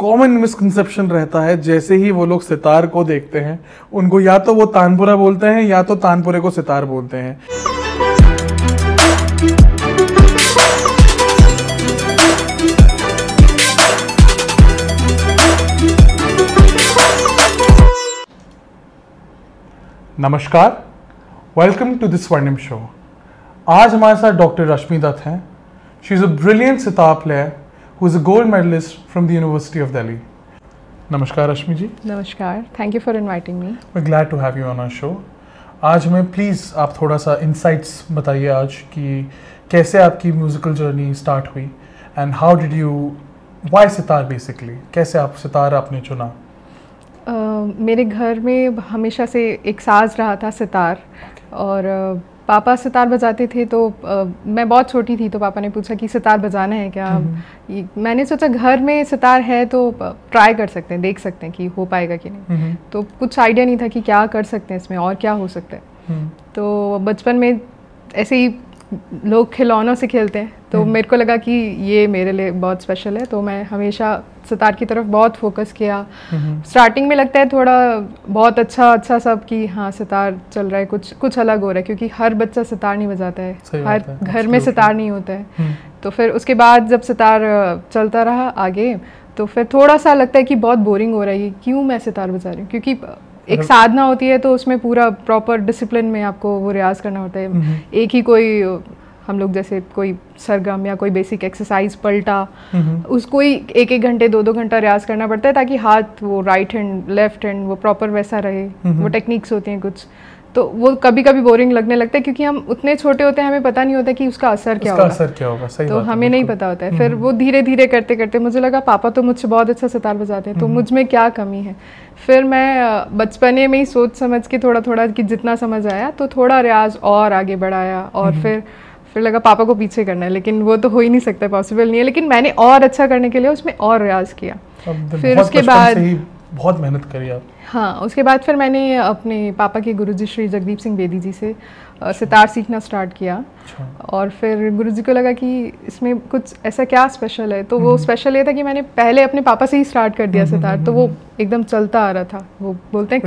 Common misconception रहता है जैसे ही वो लोग सितार को देखते हैं, उनको या तो वो तानपुरा बोलते हैं या तो तानपुरे को सितार बोलते हैं। नमस्कार, welcome to this Swarnim show. आज हमारे साथ डॉक्टर रश्मि दत्त हैं। She is a brilliant sitar player who is a gold medalist from the university of Delhi. नमस्कार रश्मि जी। नमस्कार, thank you for inviting me. We glad to have you on our show. आज हमें please आप थोड़ा सा इंसाइट्स बताइए आज कि कैसे आपकी म्यूज़िकल जर्नी स्टार्ट हुई and how did you why sitar basically, कैसे आप सितार आपने चुना? मेरे घर में हमेशा से एक साज रहा था सितार, और पापा सितार बजाते थे। तो मैं बहुत छोटी थी तो पापा ने पूछा कि सितार बजाना है क्या। मैंने सोचा घर में सितार है तो ट्राई कर सकते हैं, देख सकते हैं कि हो पाएगा कि नहीं। तो कुछ आइडिया नहीं था कि क्या कर सकते हैं इसमें और क्या हो सकता है। तो बचपन में ऐसे ही लोग खिलौनों से खेलते हैं तो मेरे को लगा कि ये मेरे लिए बहुत स्पेशल है, तो मैं हमेशा सितार की तरफ बहुत फोकस किया। स्टार्टिंग में लगता है थोड़ा बहुत अच्छा सब कि हाँ सितार चल रहा है, कुछ अलग हो रहा है, क्योंकि हर बच्चा सितार नहीं बजाता है, हर घर में सितार नहीं होता है। तो फिर उसके बाद जब सितार चलता रहा आगे तो फिर थोड़ा सा लगता है कि बहुत बोरिंग हो रहा है, क्यों मैं सितार बजा रही हूँ, क्योंकि एक साधना होती है तो उसमें पूरा प्रॉपर डिसिप्लिन में आपको वो रियाज करना होता है। एक ही कोई हम लोग जैसे कोई सरगम या कोई बेसिक एक्सरसाइज पलटा, उसको ही एक घंटे 2 घंटा रियाज करना पड़ता है ताकि हाथ वो राइट हैंड लेफ्ट हैंड वो प्रॉपर वैसा रहे। वो टेक्निक्स होती हैं कुछ, तो वो कभी कभी बोरिंग लगने लगता है क्योंकि हम उतने छोटे होते हैं, हमें पता नहीं होता कि उसका असर क्या होगा। सही तो हमें नहीं पता होता है। फिर वो धीरे धीरे करते करते मुझे लगा पापा तो मुझसे बहुत अच्छा सितार बजाते हैं, तो मुझ में क्या कमी है। फिर मैं बचपने में ही सोच समझ के थोड़ा कि जितना समझ आया तो थोड़ा रियाज और आगे बढ़ाया, और फिर लगा पापा को पीछे करना है, लेकिन वो तो हो ही नहीं सकता, पॉसिबल नहीं है। लेकिन मैंने और अच्छा करने के लिए उसमें और रियाज किया। फिर उसके बाद बहुत मेहनत करी आप। हाँ, उसके बाद फिर मैंने अपने पापा के गुरुजी श्री जगदीप सिंह बेदी जी से सितार सीखना स्टार्ट किया। और फिर गुरुजी को लगा कि इसमें कुछ ऐसा क्या स्पेशल है। तो वो स्पेशल ये था कि मैंने पहले अपने पापा से ही स्टार्ट कर दिया सितार, तो वो एकदम चलता आ रहा था। वो बोलते हैं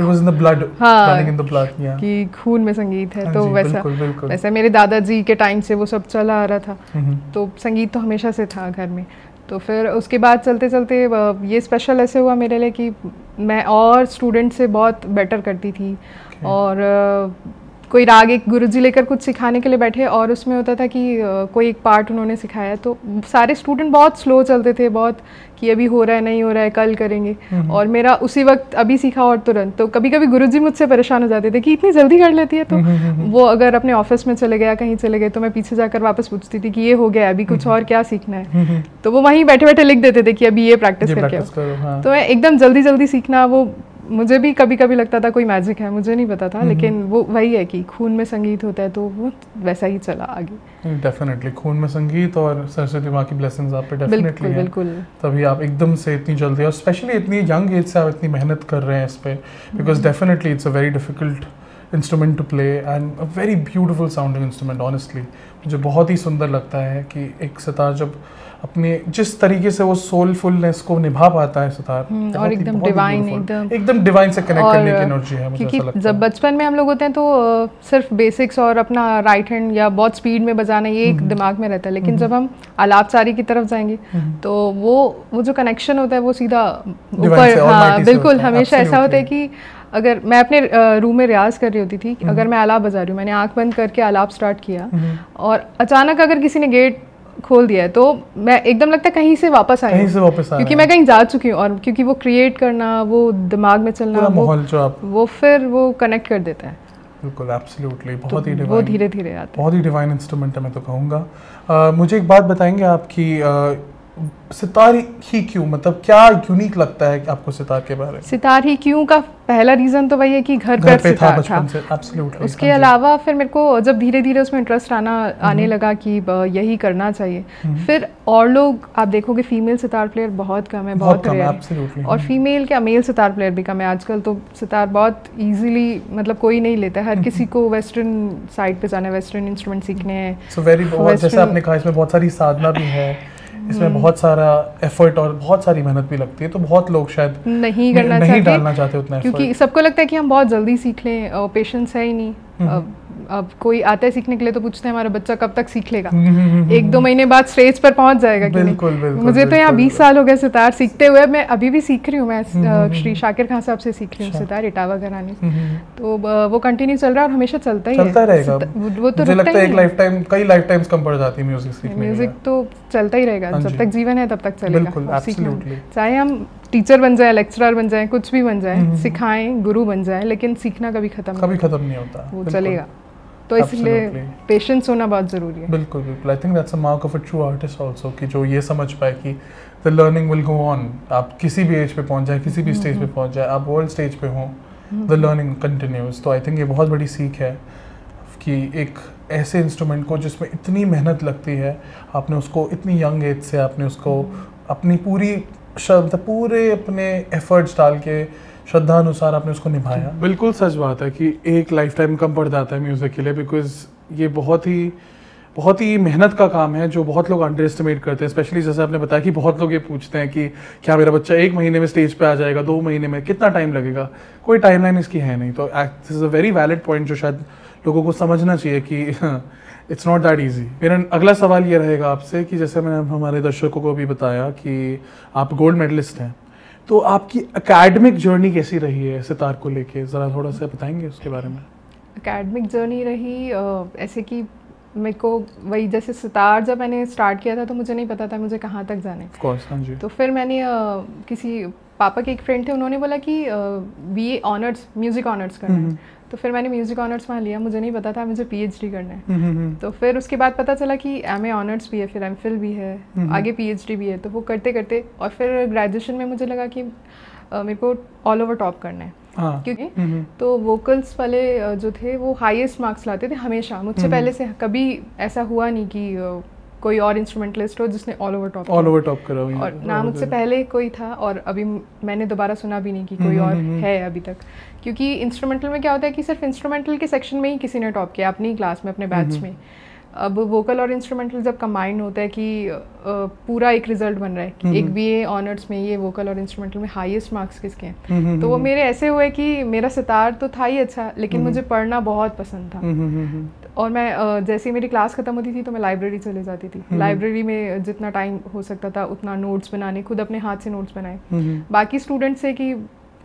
कि खून में संगीत है, तो वैसा मेरे दादाजी के टाइम से वो सब चला आ रहा था। तो संगीत तो हमेशा से था घर में। तो फिर उसके बाद चलते चलते ये स्पेशल ऐसे हुआ मेरे लिए कि मैं और स्टूडेंट से बहुत बेटर करती थी। और कोई राग एक गुरुजी लेकर कुछ सिखाने के लिए बैठे, और उसमें होता था कि कोई एक पार्ट उन्होंने सिखाया तो सारे स्टूडेंट बहुत स्लो चलते थे, बहुत कि अभी हो रहा है नहीं हो रहा है कल करेंगे। और मेरा उसी वक्त अभी सीखा और तुरंत। तो कभी कभी गुरुजी मुझसे परेशान हो जाते थे कि इतनी जल्दी कर लेती है। तो वो अगर अपने ऑफिस में चले गया कहीं चले गए तो मैं पीछे जाकर वापस पूछती थी कि ये हो गया, अभी कुछ और क्या सीखना है। तो वो वहीं बैठे बैठे लिख देते थे कि अभी ये प्रैक्टिस करके आओ। तो मैं एकदम जल्दी सीखना, वो मुझे भी कभी कभी लगता था कोई मैजिक है, मुझे नहीं पता था। लेकिन वो वही है कि खून में संगीत होता है, तो वो वैसा ही चला आगे। डेफिनेटली खून में संगीत और सरस्वती माँ की ब्लेसिंग्स आप पे डेफिनेटली बिल्कुल। तभी आप एकदम से इतनी जल्दी और स्पेशली इतनी यंग एज से आप इतनी मेहनत कर रहे हैं इस पे, because definitely it's a very difficult instrument to play and a very beautiful sounding instrument. Honestly मुझे बहुत ही सुंदर लगता है कि एक सितार जब अपने जिस तरीके से वो सोलफुलनेस को निभा पाता है सितार, और एकदम डिवाइन, एकदम डिवाइन से कनेक्ट करने की एनर्जी है। मुझे ऐसा लगता है जब बचपन में हम लोग होते हैं तो सिर्फ बेसिक्स और अपना राइट हैंड या बहुत स्पीड में बजाना ये एक दिमाग में रहता है। लेकिन जब हम आलापचारी की तरफ जाएंगे तो वो जो कनेक्शन होता है वो सीधा ऊपर। हाँ बिल्कुल, हमेशा ऐसा होता है कि अगर मैं अपने रूम में रियाज कर रही होती थी, अगर मैं आलाप बजा रही हूँ, मैंने आंख बंद करके आलाप स्टार्ट किया और अचानक अगर किसी ने गेट खोल दिया है तो मैं एकदम लगता है कहीं से वापस आया, क्योंकि मैं कहीं जा चुकी हूँ। और क्योंकि वो क्रिएट करना, वो दिमाग में चलना, वो फिर वो कनेक्ट कर देता है। बिल्कुल, एब्सोल्युटली। बहुत ही वो धीरे धीरे आता है। बहुत ही डिवाइन इंस्ट्रूमेंट है मैं तो कहूँगा। मुझे एक बात बताएंगे आपकी सितार ही क्यों, मतलब क्या यूनिक लगता है आपको सितार के बारे में? सितार ही क्यों का पहला रीज़न तो वही है कि घर पे सितार था। एब्सोल्युटली। उसके अलावा फिर मेरे को जब धीरे धीरे उसमें इंटरेस्ट आने लगा कि यही करना चाहिए। फिर और लोग आप देखोगे फीमेल सितार प्लेयर बहुत कम है, बहुत रेयर है। और फीमेल क्या मेल सितार प्लेयर भी कम है आजकल। तो सितार बहुत ईजिली, मतलब कोई नहीं लेता है, हर किसी को वेस्टर्न साइड पे जाना है, वेस्टर्न इंस्ट्रूमेंट सीखने हैं। सो वेरी, जैसे आपने कहा इसमें बहुत सारी साधना भी है, इसमें बहुत सारा एफर्ट और बहुत सारी मेहनत भी लगती है, तो बहुत लोग शायद नहीं डालना चाहते उतना, क्योंकि सबको लगता है कि हम बहुत जल्दी सीख लें और पेशेंस है ही नहीं। अब कोई आता है सीखने के लिए तो पूछते हैं हमारा बच्चा कब तक सीख लेगा, 1-2 महीने बाद स्टेज पर पहुंच जाएगा कि बिल्कुल, नहीं। बिल्कुल, मुझे तो यहाँ 20 साल हो गए सितार सीखते हुए, मैं अभी भी सीख रही हूँ। मैं श्री शाकिर खान साहब से सीख रही हूँ सितार, इटावा घराने, तो वो कंटिन्यू चल रहा है और हमेशा चलता रहेगा। वो तो लगता है एक लाइफ टाइम, कई लाइफ टाइम्स कम पड़ जाती है म्यूजिक सीखने। म्यूजिक तो चलता ही रहेगा, जब तक जीवन है तब तक चलेगा। बिल्कुल, एब्सोल्युटली। चाहे हम टीचर बन जाए, लेक्चरर बन जाए, कुछ भी बन जाए, सिखाएं, गुरु बन जाए, लेकिन सीखना कभी खत्म नहीं होता, वो चलेगा। तो इसलिए पेशेंस होना बहुत जरूरी है। बिल्कुल बिल्कुल। I think that's a mark of a true artist also, कि जो ये समझ पाए कि the learning will go on. आप किसी भी एज पे पहुंच जाए, किसी भी स्टेज पे पहुंच जाए, आप वर्ल्ड स्टेज पे हो, द लर्निंग कंटिन्यूज। तो आई थिंक ये बहुत बड़ी सीख है कि एक ऐसे इंस्ट्रूमेंट को जिसमें इतनी मेहनत लगती है, आपने उसको इतनी यंग एज से आपने उसको अपनी पूरे अपने एफर्ट्स डाल के श्रद्धा अनुसार आपने उसको निभाया। बिल्कुल सच बात है कि एक लाइफ टाइम कम पड़ जाता है म्यूज़िक के लिए, बिकॉज ये बहुत ही मेहनत का काम है जो बहुत लोग अंडर एस्टिमेट करते हैं। स्पेशली जैसे आपने बताया कि बहुत लोग ये पूछते हैं कि क्या मेरा बच्चा 1 महीने में स्टेज पे आ जाएगा, 2 महीने में, कितना टाइम लगेगा? कोई टाइमलाइन इसकी है नहीं। तो this is a very valid point जो शायद लोगों को समझना चाहिए कि इट्स नॉट दैट ईजी। मेरा अगला सवाल ये रहेगा आपसे कि जैसे मैंने हमारे दर्शकों को भी बताया कि आप गोल्ड मेडलिस्ट हैं, तो आपकी एकेडमिक जर्नी कैसी रही है सितार को लेके, ज़रा थोड़ा सा बताएंगे उसके बारे में? एकेडमिक जर्नी रही ऐसे कि मेरे को वही, जैसे सितार जब मैंने स्टार्ट किया था तो मुझे नहीं पता था मुझे कहाँ तक जाना है। ऑफ कोर्स, हाँ जी। तो फिर मैंने किसी पापा के एक फ्रेंड थे, उन्होंने बोला कि बीए ऑनर्स, म्यूज़िक ऑनर्स करना है। तो फिर मैंने म्यूज़िक ऑनर्स वहाँ लिया, मुझे नहीं पता था मुझे पीएचडी करना है। तो फिर उसके बाद पता चला कि एमए ऑनर्स भी है, फिर एमफिल भी है, आगे पीएचडी भी है। तो वो करते करते और फिर ग्रेजुएशन में मुझे लगा कि मेरे को ऑल ओवर टॉप करना है। क्योंकि तो वोकल्स वाले जो थे वो हाईएस्ट मार्क्स लाते थे हमेशा। मुझसे पहले से कभी ऐसा हुआ नहीं कि कोई और इंस्ट्रूमेंटलिस्ट हो जिसने ऑल ओवर टॉप करा, और ना मुझसे पहले कोई था और अभी मैंने दोबारा सुना भी नहीं कि कोई और है अभी तक। क्योंकि इंस्ट्रूमेंटल में क्या होता है कि सिर्फ इंस्ट्रूमेंटल के सेक्शन में ही किसी ने टॉप किया अपनी क्लास में, अपने बैच में। अब वोकल और इंस्ट्रूमेंटल जब कंबाइंड होता है कि पूरा एक रिजल्ट बन रहा है कि एक बीए ऑनर्स में ये वोकल और इंस्ट्रूमेंटल में हाईएस्ट मार्क्स किसके हैं। तो वो मेरे ऐसे हुए कि मेरा सितार तो था ही अच्छा, लेकिन मुझे पढ़ना बहुत पसंद था। और मैं जैसे ही मेरी क्लास खत्म होती थी तो मैं लाइब्रेरी चले जाती थी। लाइब्रेरी में जितना टाइम हो सकता था उतना नोट्स बनाने, खुद अपने हाथ से नोट्स बनाए। बाकी स्टूडेंट्स से कि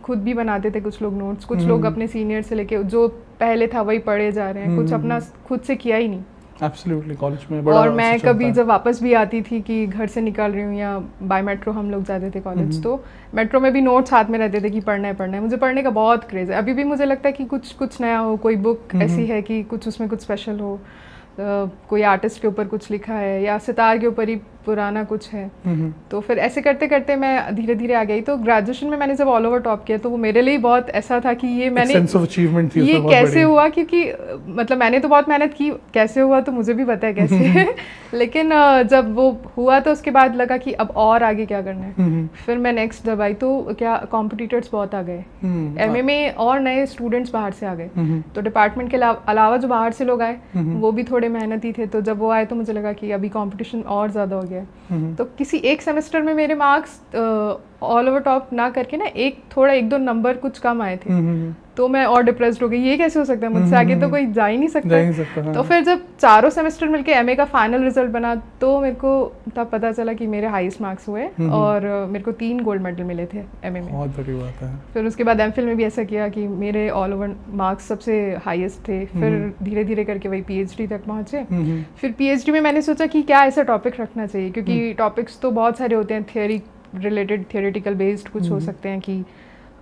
खुद भी बनाते थे कुछ लोग नोट्स, कुछ लोग अपने सीनियर से लेके जो पहले था वही पढ़े जा रहे हैं, कुछ अपना खुद से किया ही नहीं। एब्सोल्युटली, कॉलेज में बड़ा। और मैं कभी जब वापस भी आती थी कि घर से निकल रही हूँ या बाय मेट्रो हम लोग जाते थे कॉलेज, तो मेट्रो में भी नोट्स हाथ में रहते थे कि पढ़ना है। मुझे पढ़ने का बहुत क्रेज है। अभी भी मुझे लगता है कि कुछ नया हो, कोई बुक ऐसी है कि कुछ उसमें कुछ स्पेशल हो, कोई आर्टिस्ट के ऊपर कुछ लिखा है या सितार के ऊपर ही पुराना कुछ है। तो फिर ऐसे करते करते मैं धीरे धीरे आ गई। तो ग्रेजुएशन में मैंने जब ऑल ओवर टॉप किया तो वो मेरे लिए बहुत ऐसा था कि ये मैंने सेंस ऑफ अचीवमेंट थी, ये कैसे हुआ, क्योंकि मतलब मैंने तो बहुत मेहनत की, कैसे हुआ तो मुझे भी पता है कैसे लेकिन जब वो हुआ तो उसके बाद लगा कि अब और आगे क्या करना है। फिर मैं नेक्स्ट जब आई तो क्या कॉम्पिटिटर्स बहुत आ गए एमए में और नए स्टूडेंट्स बाहर से आ गए। तो डिपार्टमेंट के अलावा जो बाहर से लोग आए वो भी थोड़े मेहनती थे। तो जब वो आए तो मुझे लगा कि अभी कॉम्पिटिशन और ज़्यादा हो गया। तो किसी एक सेमेस्टर में मेरे मार्क्स ऑल ओवर टॉप ना करके ना 1-2 नंबर कुछ कम आए थे। तो मैं और डिप्रेस्ड हो गई, ये कैसे हो सकता है, मुझसे आगे तो कोई जा ही नहीं सकता। हाँ। तो फिर जब चारों सेमेस्टर मिलके एमए का फाइनल रिजल्ट बना तो मेरे को तब पता चला कि मेरे हाईएस्ट मार्क्स हुए और मेरे को 3 गोल्ड मेडल मिले थे एमए में। बहुत बड़ी बात है। फिर उसके बाद एमफिल में भी ऐसा किया कि मेरे ऑल ओवर मार्क्स सबसे हाईएस्ट थे। फिर धीरे धीरे करके वही पीएचडी तक पहुंचे। फिर पीएचडी में मैंने सोचा कि क्या ऐसा टॉपिक रखना चाहिए, क्योंकि टॉपिक्स तो बहुत सारे होते हैं, थियोरी रिलेटेड, थियोरेटिकल बेस्ड कुछ हो सकते हैं कि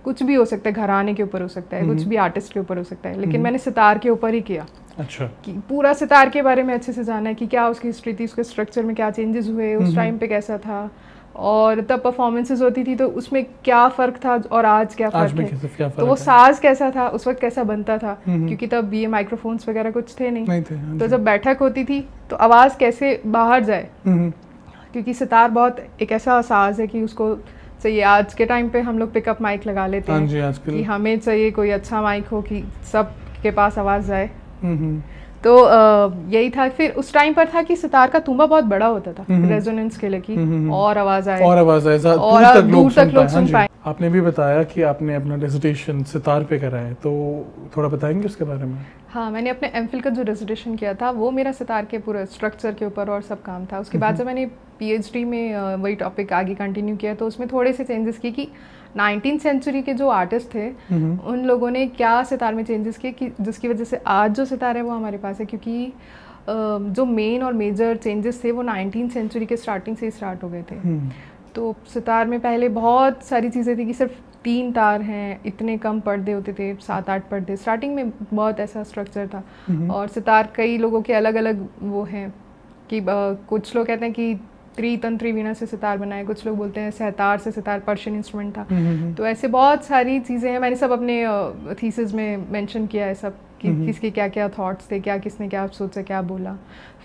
कुछ भी हो सकता है, घराने के ऊपर हो सकता है, कुछ भी आर्टिस्ट के ऊपर हो सकता है। लेकिन मैंने सितार के ऊपर ही किया। अच्छा। कि पूरा सितार के बारे में अच्छे से जाना है कि क्या उसकी हिस्ट्री थी, उसके स्ट्रक्चर में क्या चेंजेस हुए, उस टाइम पे कैसा था, और तब परफॉर्मेंसेस होती थी तो उसमें क्या फ़र्क था और आज क्या फ़र्क है। तो वो साज कैसा था उस वक्त, कैसा बनता था, क्योंकि तब ये माइक्रोफोन्स वगैरह कुछ थे नहीं थे। तो जब बैठक होती थी तो आवाज़ कैसे बाहर जाए, क्योंकि सितार बहुत एक ऐसा साज है कि उसको चाहिए। आज के टाइम पे हम लोग पिकअप माइक लगा लेते हैं कि हमें चाहिए कोई अच्छा माइक हो कि सब के पास आवाज़ जाए। तो यही था। फिर उस टाइम पर था कि सितार का तुम्बा बहुत बड़ा होता था रेजोनेंस के लिए कि और आवाज आए और दूर तक लोग सुन पाए। आपने भी बताया कि आपने अपना डिसर्टेशन सितार पे करा है, तो थोड़ा बताएंगे उसके बारे में? हाँ, मैंने अपने एमफिल का जो डिसर्टेशन किया था वो मेरा सितार के पूरे स्ट्रक्चर के ऊपर और सब काम था। उसके बाद जब मैंने पीएचडी में वही टॉपिक आगे कंटिन्यू किया तो उसमें थोड़े से चेंजेस किए कि 19th सेंचुरी के जो आर्टिस्ट थे उन लोगों ने क्या सितार में चेंजेस किए कि जिसकी वजह से आज जो सितार है वो हमारे पास है। क्योंकि जो मेन और मेजर चेंजेस थे वो 19th सेंचुरी के स्टार्टिंग से ही स्टार्ट हो गए थे। तो सितार में पहले बहुत सारी चीज़ें थी कि सिर्फ 3 तार हैं, इतने कम पर्दे होते थे, 7-8 पर्दे, स्टार्टिंग में बहुत ऐसा स्ट्रक्चर था। और सितार कई लोगों के अलग अलग वो हैं कि कुछ लोग कहते हैं कि त्रितंत्री वीणा से सितार बनाए, कुछ लोग बोलते हैं सहतार से सितार, पर्शियन इंस्ट्रूमेंट था। तो ऐसे बहुत सारी चीज़ें हैं, मैंने सब अपने थीसिस में मेंशन किया है सब कि किसके क्या क्या थॉट्स थे, क्या किसने क्या सोचा, क्या बोला।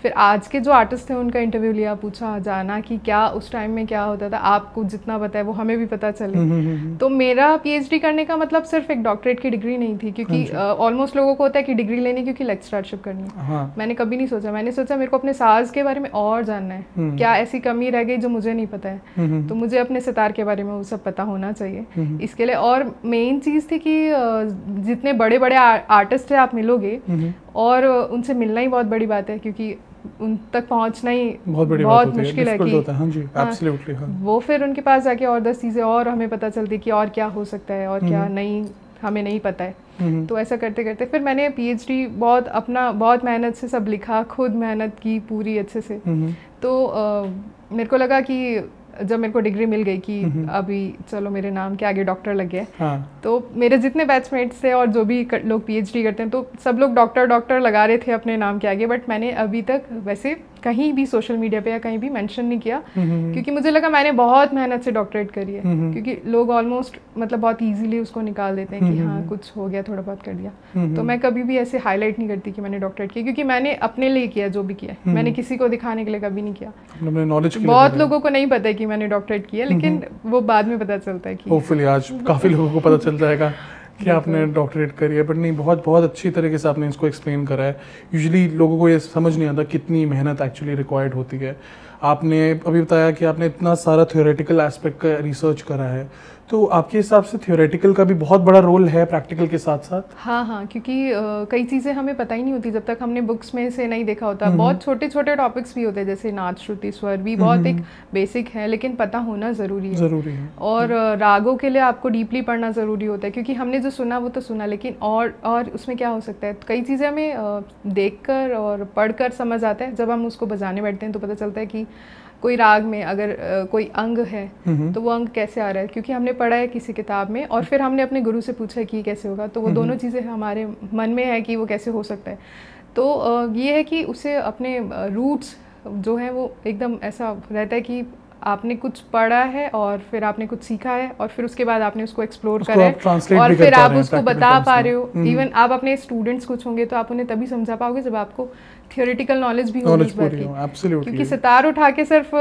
फिर आज के जो आर्टिस्ट थे उनका इंटरव्यू लिया, पूछा जाना कि क्या उस टाइम में क्या होता था, आपको जितना पता है वो हमें भी पता चले। तो मेरा पीएचडी करने का मतलब सिर्फ एक डॉक्टरेट की डिग्री नहीं थी, क्योंकि ऑलमोस्ट लोगों को होता है कि डिग्री लेनी क्योंकि लेक्चरशिप करनी है। हाँ। मैंने कभी नहीं सोचा, मैंने सोचा मेरे को अपने साज के बारे में और जानना है, क्या ऐसी कमी रह गई जो मुझे नहीं पता है, तो मुझे अपने सितार के बारे में वो सब पता होना चाहिए इसके लिए। और मेन चीज़ थी कि जितने बड़े बड़े आर्टिस्ट हैं आप मिलोगे और उनसे मिलना ही बहुत बड़ी बात है, क्योंकि उन तक पहुंचना ही बहुत मुश्किल है कि हाँ जी, एब्सोल्युटली, हाँ। वो फिर उनके पास जाके और 10 चीज़ें और हमें पता चलती कि और क्या हो सकता है और क्या नहीं, हमें नहीं पता है। तो ऐसा करते करते फिर मैंने पीएचडी बहुत मेहनत से सब लिखा, खुद मेहनत की पूरी अच्छे से। तो मेरे को लगा कि जब मेरे को डिग्री मिल गई कि अभी चलो मेरे नाम के आगे डॉक्टर लग गया, तो मेरे जितने बैचमेट्स थे और जो भी लोग पीएचडी करते हैं तो सब लोग डॉक्टर लगा रहे थे अपने नाम के आगे। बट मैंने अभी तक वैसे कहीं भी सोशल मीडिया पे या कहीं भी मेंशन नहीं किया, क्योंकि मुझे लगा मैंने बहुत मेहनत से डॉक्टरेट करी है। क्योंकि लोग ऑलमोस्ट मतलब बहुत इजीली उसको निकाल देते हैं कि हाँ कुछ हो गया, थोड़ा बहुत कर दिया। तो मैं कभी भी ऐसे हाईलाइट नहीं करती कि मैंने डॉक्टरेट किया, क्योंकि मैंने अपने लिए किया जो भी किया, मैंने किसी को दिखाने के लिए कभी नहीं किया। बहुत लोगों को नहीं पता है कि मैंने डॉक्टरेट किया, लेकिन वो बाद में पता चलता है कि होपफुली आज काफ़ी लोगों को पता चल जाएगा कि आपने डॉक्टरेट करी है। बट नहीं, बहुत बहुत अच्छी तरीके से आपने इसको एक्सप्लेन करा है। यूजुअली लोगों को ये समझ नहीं आता कितनी मेहनत एक्चुअली रिक्वायर्ड होती है। आपने अभी बताया कि आपने इतना सारा थ्योरेटिकल एस्पेक्ट का रिसर्च करा है, तो आपके हिसाब से थ्योरेटिकल का भी बहुत बड़ा रोल है प्रैक्टिकल के साथ साथ? हाँ, क्योंकि कई चीज़ें हमें पता ही नहीं होती जब तक हमने बुक्स में से नहीं देखा होता। बहुत छोटे छोटे टॉपिक्स भी होते हैं, जैसे नाद, श्रुति, स्वर भी बहुत एक बेसिक है, लेकिन पता होना ज़रूरी है। और रागों के लिए आपको डीपली पढ़ना ज़रूरी होता है, क्योंकि हमने जो सुना वो तो सुना, लेकिन और उसमें क्या हो सकता है, कई चीज़ें हमें देखकर और पढ़कर समझ आता है। जब हम उसको बजाने बैठते हैं तो पता चलता है कि कोई राग में अगर कोई अंग है तो वो अंग कैसे आ रहा है, क्योंकि हमने पढ़ा है किसी किताब में और फिर हमने अपने गुरु से पूछा कि कैसे होगा, तो वो दोनों चीज़ें हमारे मन में है कि वो कैसे हो सकता है। तो ये है कि उसे अपने रूट्स जो है वो एकदम ऐसा रहता है कि आपने कुछ पढ़ा है और फिर आपने कुछ सीखा है और फिर उसके बाद आपने उसको एक्सप्लोर करा है और फिर आप उसको बता पा रहे हो। इवन आप अपने स्टूडेंट्स कुछ होंगे तो आप उन्हें तभी समझा पाओगे जब आपको थियोरेटिकल नॉलेज भी होगी इस बात की। क्योंकि सितार उठा के सिर्फ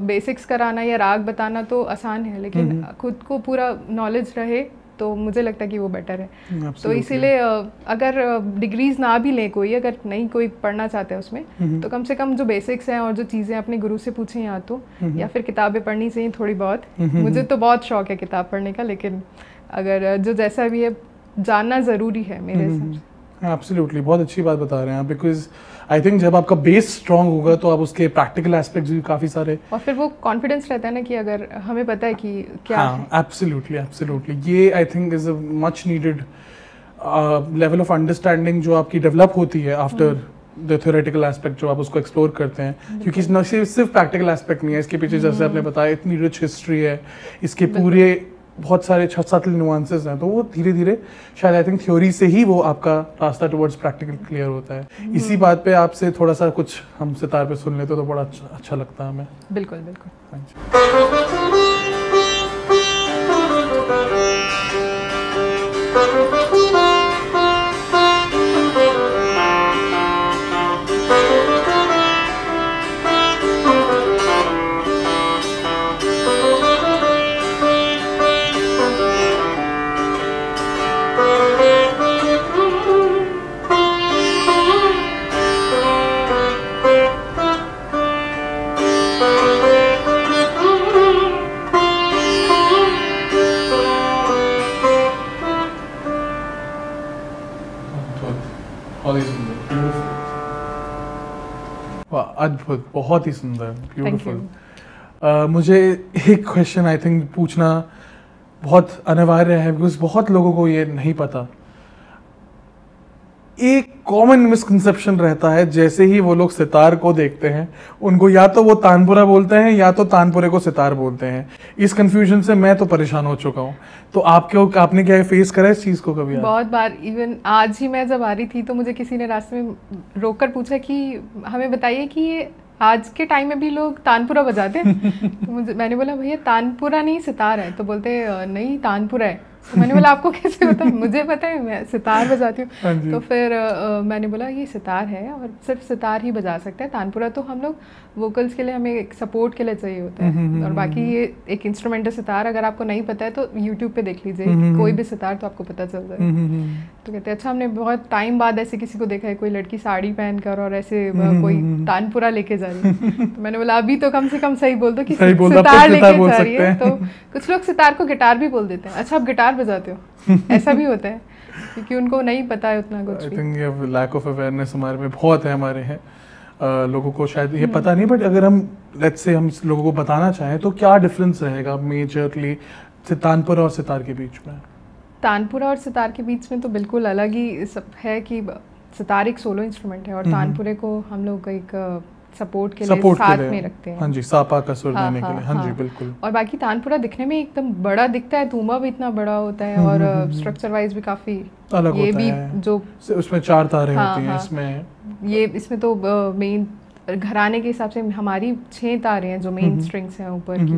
बेसिक्स कराना या राग बताना तो आसान है, लेकिन खुद को पूरा नॉलेज रहे तो मुझे लगता है कि वो बेटर है। तो इसीलिए अगर डिग्रीज ना भी ले कोई, अगर नहीं कोई पढ़ना चाहता है उसमें, तो कम से कम जो बेसिक्स हैं और जो चीज़ें अपने गुरु से पूछें या तो या फिर किताबें पढ़नी चाहिए थोड़ी बहुत। मुझे तो बहुत शौक है किताब पढ़ने का, लेकिन अगर जो जैसा भी है जानना ज़रूरी है मेरे हिसाब से। एब्सोल्युटली, बहुत अच्छी बात बता रहे हैं आप, बिकॉज आई थिंक जब आपका बेस स्ट्रांग होगा तो आप उसके प्रैक्टिकल एस्पेक्ट्स भी काफ़ी सारे, और फिर वो कॉन्फिडेंस रहता है ना कि अगर हमें पता है कि क्या है। एब्सोल्युटली ये I think is a much needed level of understanding जो आपकी डेवलप होती है आफ्टर द थ्योरेटिकल एस्पेक्ट जो आप उसको एक्सप्लोर करते हैं। क्योंकि न सिर्फ प्रैक्टिकल एस्पेक्ट नहीं है, इसके पीछे जैसे आपने बताया इतनी रिच हिस्ट्री है, इसके पूरे बहुत सारे 6-7 नुआंसेस हैं, तो वो धीरे धीरे शायद आई थिंक थ्योरी से ही वो आपका रास्ता टुवर्ड्स प्रैक्टिकल क्लियर होता है। इसी बात पे आपसे थोड़ा सा कुछ हम सितार पे सुन लेते तो बड़ा अच्छा लगता है हमें। बिल्कुल। वाह, अद्भुत, बहुत ही सुंदर, Thank ब्यूटीफुल। मुझे एक क्वेश्चन आई थिंक पूछना बहुत अनिवार्य है, बिकॉज बहुत लोगों को ये नहीं पता। एक कॉमन मिसकंसेप्शन रहता है, जैसे ही वो लोग सितार को देखते हैं उनको या तो वो तानपुरा बोलते हैं या तो तानपुरे को सितार बोलते हैं। इस कंफ्यूजन से मैं तो परेशान हो चुका हूँ। तो आपने क्या फेस करा इस चीज को कभी? बहुत बार, इवन आज ही मैं जब आ रही थी तो मुझे किसी ने रास्ते में रोककर पूछा कि हमें बताइए कि ये आज के टाइम में भी लोग तानपुरा बजाते हैं? तो मैंने बोला भैया तानपुरा नहीं सितार है। तो बोलते नहीं तानपुरा है। तो मैंने बोला आपको कैसे पता? मुझे पता है, मैं सितार बजाती हूँ। तो फिर मैंने बोला ये सितार है और सिर्फ सितार ही बजा सकता है, तानपुरा तो हम लोग वोकल्स के लिए, हमें एक सपोर्ट के लिए चाहिए होता है। और बाकी ये एक इंस्ट्रूमेंट है सितार, अगर आपको नहीं पता है तो यूट्यूब पे देख लीजिए कोई भी सितार, तो आपको पता चल जाए। तो कहते हैं अच्छा, हमने बहुत टाइम बाद ऐसे किसी को देखा है, कोई लड़की साड़ी पहनकर और ऐसे कोई तानपुरा लेके जा रही है। तो मैंने बोला अभी तो कम से कम सही बोल दो कि सितार लेके जा रही है। तो कुछ लोग सितार को गिटार भी बोल देते हैं। अच्छा आप गिटार बजाते हो? ऐसा भी होता है, क्योंकि उनको नहीं पता है उतना कुछ। आई थिंक ये लैक ऑफ अवेयरनेस हमारे में बहुत है, हमारे हैं लोगों को शायद ये पता नहीं। बट अगर हम लेट्स से हम लोगों को बताना चाहें तो क्या डिफरेंस रहेगा मेजरली तानपुरा और सितार के बीच में? तानपुरा और सितार के बीच में तो बिल्कुल अलग ही सब है कि सितार एक सोलो इंस्ट्रूमेंट है और तानपुरे को हम लोग एक सपोर्ट के लिए साथ में रखते हैं। हाँ जी, सापा का सुर देने के लिए। हाँ जी बिल्कुल। और बाकी तानपुरा दिखने में एकदम बड़ा दिखता है, धूमा भी इतना बड़ा होता है और स्ट्रक्चर वाइज भी काफी अलग ये होता भी है। जो उसमें 4 तारें होती हैं। इसमें तो मेन घराने के हिसाब से हमारी 6 तारे हैं जो मेन स्ट्रिंग्स हैं ऊपर की।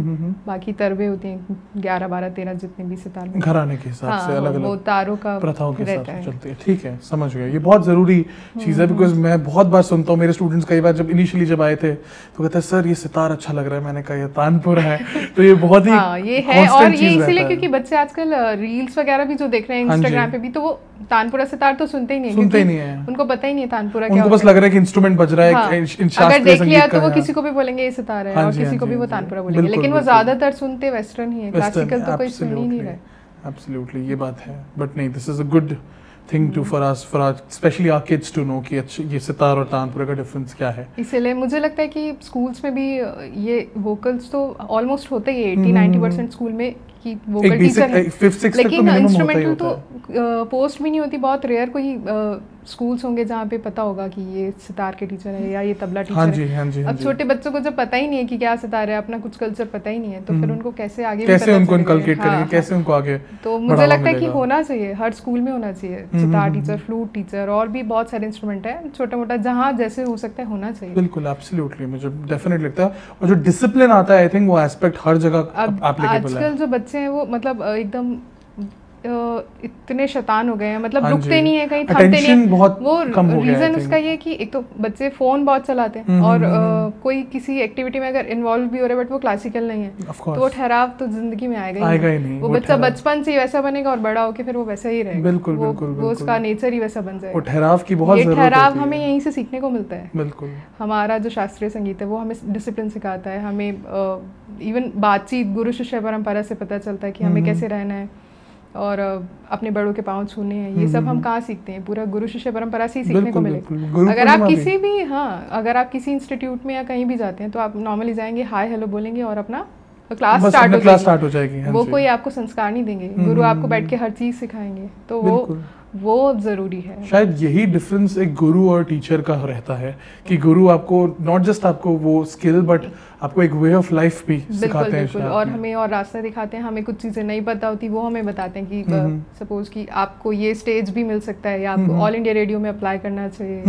बाकी तरबे होती हैं 11, 12, 13 जितने भी सितार में घराने के हिसाब से अलग अलग वो तारों का प्रथाओं के हिसाब से चलती है। ठीक है, समझ गया। ये बहुत जरूरी चीज है, बिकॉज मैं बहुत बार सुनता हूँ, मेरे स्टूडेंट्स कई बार जब इनिशियली जब आए थे तो कहते हैं सर ये सितार अच्छा लग रहा है। मैंने कहा ये तानपुरा है। तो ये बहुत ही ये है, और ये इसीलिए क्योंकि बच्चे आजकल रील्स वगैरह भी जो देख रहे हैं इंस्टाग्राम पे भी, तो वो तानपुरा सितार तो सुनते ही नहीं है, उनको पता ही नहीं है तानपुरा क्या, उनको बस लग रहा है कि इंस्ट्रूमेंट बज रहा है। अगर देख लिया तो वो किसी को भी बोलेंगे ये सितार है, और किसी को भी वो तानपुरा बोलेंगे, लेकिन वो ज्यादातर सुनते वेस्टर्न ही है, क्लासिकल तो कोई सुन ही नहीं रहा। एब्सोल्युटली, ये बात है। बट नहीं, this is a good thing to for us specially our kids to know कि ये सितार और तानपुरा का डिफरेंस क्या है। इसलिए मुझे लगता है कि स्कूल्स में भी ये वोकल्स तो ऑलमोस्ट होते ही 80-90% स्कूल में कि वोकल टीचर है, लेकिन इंस्ट्रूमेंटल तो पोस्ट भी नहीं होती। बहुत रेयर कोई स्कूल्स होंगे जहाँ पे पता होगा कि ये सितार के टीचर है या ये तबला टीचर है। अब छोटे बच्चों को जब पता ही नहीं है कि क्या सितार है, अपना कुछ कल्चर पता ही नहीं है, तो फिर उनको कैसे आगे उनको इनकलकेट करेंगे, कैसे उनको आगे? तो मुझे लगता है कि होना चाहिए, हर स्कूल में होना चाहिए सितार टीचर, फ्लूट टीचर, और भी बहुत सारे इंस्ट्रूमेंट है छोटा मोटा, जहाँ जैसे हो सकता है होना चाहिए। बिल्कुल, एब्सोल्युटली, मुझे डेफिनेटली लगता है। और जो डिसिप्लिन आता है, आई थिंक वो एस्पेक्ट हर जगह एप्लीकेबल है। आजकल जो बच्चे हैं वो मतलब एकदम इतने शैतान हो गए हैं, मतलब रुकते नहीं है, कहीं थमते नहीं है। बहुत वो रीजन उसका ये कि एक तो बच्चे फोन बहुत चलाते हैं और कोई किसी एक्टिविटी में अगर इन्वॉल्व भी हो रहे बट वो क्लासिकल नहीं है, तो वो ठहराव तो जिंदगी में आएगा ही नहीं। वो बच्चा बचपन से ही वैसा बनेगा और बड़ा होके फिर वो वैसा ही रहेगा। बिल्कुल, वो उसका नेचर ही वैसा बन जाएगा। वो ठहराव की बहुत जरूरत है। ठहराव हमें यहीं से सीखने को मिलता है। बिल्कुल, हमारा जो शास्त्रीय संगीत है वो हमें डिसिप्लिन सिखाता है, हमें इवन बातचीत गुरु शिष्य परंपरा से पता चलता है कि हमें कैसे रहना है और अपने बड़ों के पाँव छूने हैं। ये सब हम कहाँ सीखते हैं? पूरा गुरु शिष्य परंपरा से ही सीखने को मिलेगा। अगर आप किसी भी अगर आप किसी इंस्टीट्यूट में या कहीं भी जाते हैं तो आप नॉर्मली जाएंगे, हाय हेलो बोलेंगे और अपना क्लास स्टार्ट हो जाएगी। वो कोई आपको संस्कार नहीं देंगे, गुरु आपको बैठ के हर चीज सिखाएंगे, तो वो जरूरी है। शायद यही डिफरेंस एक गुरु और टीचर का रहता है कि गुरु आपको नॉट जस्ट आपको वो स्किल बट आपको एक वे ऑफ लाइफ भी सिखाते हैं। और हमें और रास्ता दिखाते हैं। हमें कुछ चीजें नहीं पता होती वो हमें बताते हैं कि सपोज कि आपको ये स्टेज भी मिल सकता है, या आपको ऑल इंडिया रेडियो में अप्लाई करना चाहिए,